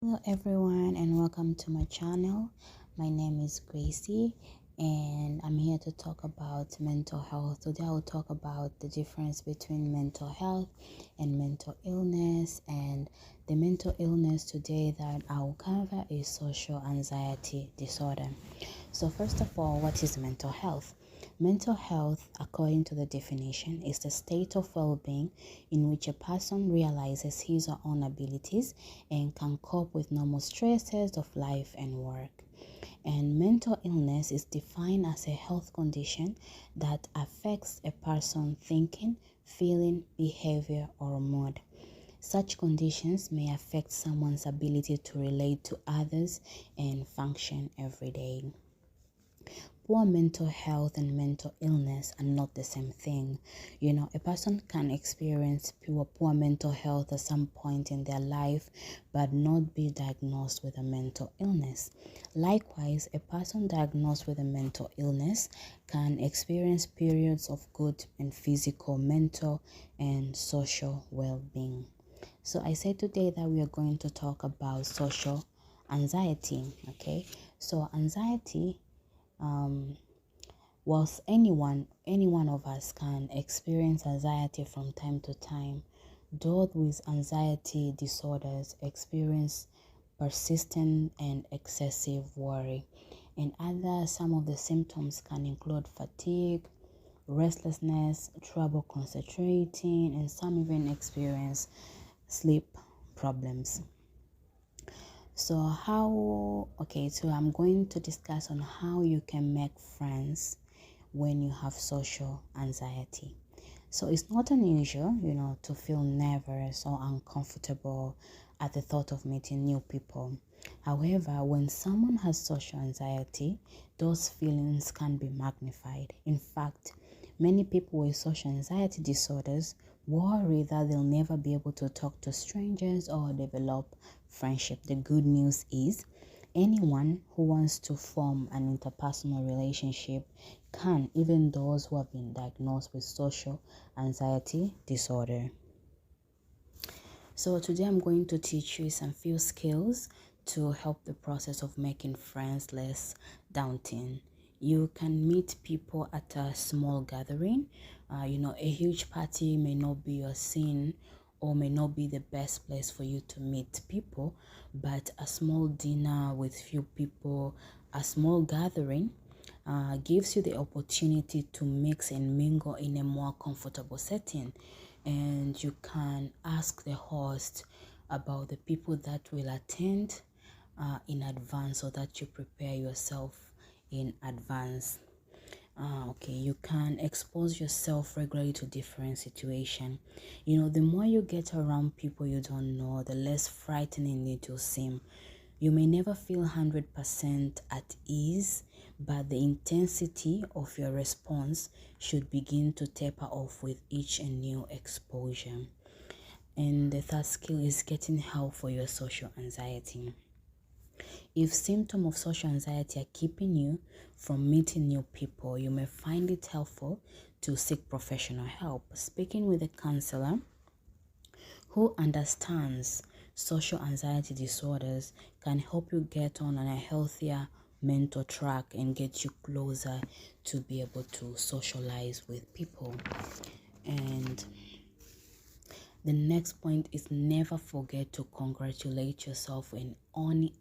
Hello everyone and welcome to my channel. My name is Gracie and I'm here to talk about mental health. Today I will talk about the difference between mental health and mental illness, and the mental illness today that I will cover is social anxiety disorder. So first of all, what is mental health? Mental health, according to the definition, is the state of well-being in which a person realizes his or own abilities and can cope with normal stresses of life and work. And mental illness is defined as a health condition that affects a person's thinking, feeling, behavior, or mood. Such conditions may affect someone's ability to relate to others and function every day. Poor mental health and mental illness are not the same thing. A person can experience poor mental health at some point in their life but not be diagnosed with a mental illness. Likewise, a person diagnosed with a mental illness can experience periods of good and physical, mental, and social well-being. So I said today that we are going to talk about social anxiety. Okay, so anxiety, whilst any one of us can experience anxiety from time to time, those with anxiety disorders experience persistent and excessive worry. And some of the symptoms can include fatigue, restlessness, trouble concentrating, and some even experience sleep problems. So I'm going to discuss on how you can make friends when you have social anxiety. So it's not unusual, to feel nervous or uncomfortable at the thought of meeting new people. However, when someone has social anxiety, those feelings can be magnified. In fact, many people with social anxiety disorders worry that they'll never be able to talk to strangers or develop friendship. The good news is anyone who wants to form an interpersonal relationship can, even those who have been diagnosed with social anxiety disorder. So today I'm going to teach you some few skills to help the process of making friends less daunting. You can meet people at a small gathering. A huge party may not be your scene or may not be the best place for you to meet people, but a small dinner with few people, a small gathering, gives you the opportunity to mix and mingle in a more comfortable setting. And you can ask the host about the people that will attend in advance, so that you prepare yourself in advance. You can expose yourself regularly to different situations. The more you get around people you don't know, the less frightening it will seem. You may never feel 100% at ease, but the intensity of your response should begin to taper off with each and new exposure. And the third skill is getting help for your social anxiety. If symptoms of social anxiety are keeping you from meeting new people, you may find it helpful to seek professional help. Speaking with a counselor who understands social anxiety disorders can help you get on a healthier mental track and get you closer to be able to socialize with people. And the next point is never forget to congratulate yourself on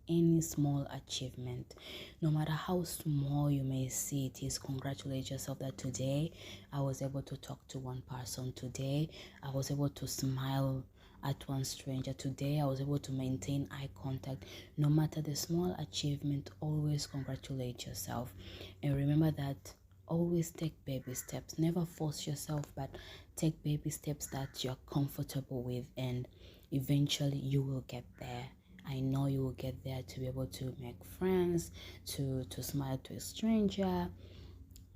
any small achievement. No matter how small you may see it is, congratulate yourself that today I was able to talk to one person. Today I was able to smile at one stranger. Today I was able to maintain eye contact. No matter the small achievement, always congratulate yourself. And remember that always take baby steps. Never force yourself, but take baby steps that you're comfortable with, and eventually you will get there. I know you will get there to be able to make friends, to smile to a stranger.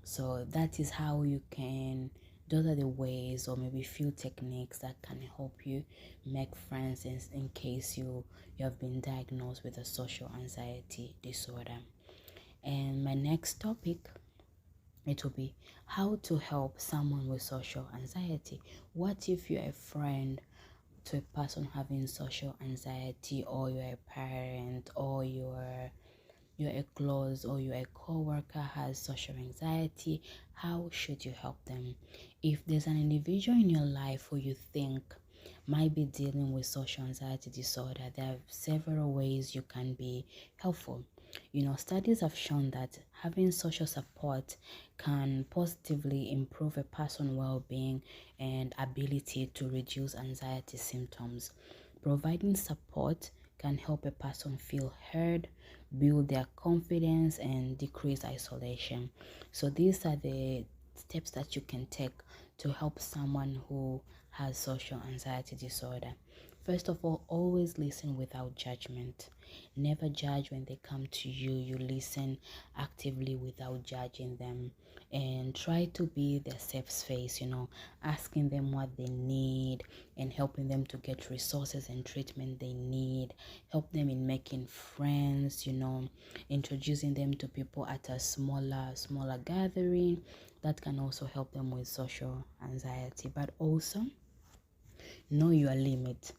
So that is how you can, those are the ways or maybe few techniques that can help you make friends in case you have been diagnosed with a social anxiety disorder. And my next topic, it will be how to help someone with social anxiety. What if you're a friend to a person having social anxiety, or you're a parent, or you're a close, or you're a co-worker has social anxiety, how should you help them? If there's an individual in your life who you think might be dealing with social anxiety disorder, there are several ways you can be helpful. Studies have shown that having social support can positively improve a person's well-being and ability to reduce anxiety symptoms. Providing support can help a person feel heard, build their confidence, and decrease isolation. So these are the steps that you can take to help someone who has social anxiety disorder. First of all, always listen without judgment. Never judge when they come to you. You listen actively without judging them, and try to be their safe space, asking them what they need and helping them to get resources and treatment they need. Help them in making friends, introducing them to people at a smaller gathering. That can also help them with social anxiety. But also know your limit.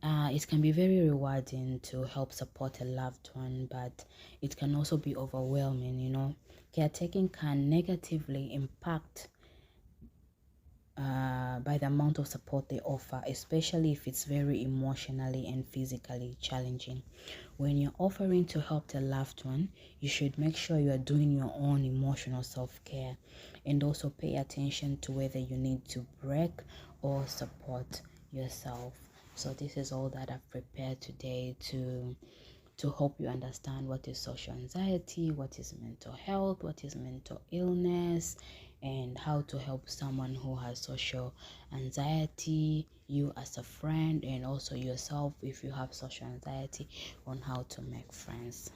It can be very rewarding to help support a loved one, but it can also be overwhelming. Caretaking can negatively impact by the amount of support they offer, especially if it's very emotionally and physically challenging. When you're offering to help the loved one, you should make sure you are doing your own emotional self-care, and also pay attention to whether you need to break or support yourself. So this is all that I've prepared today to help you understand what is social anxiety, what is mental health, what is mental illness, and how to help someone who has social anxiety, you as a friend, and also yourself if you have social anxiety, on how to make friends.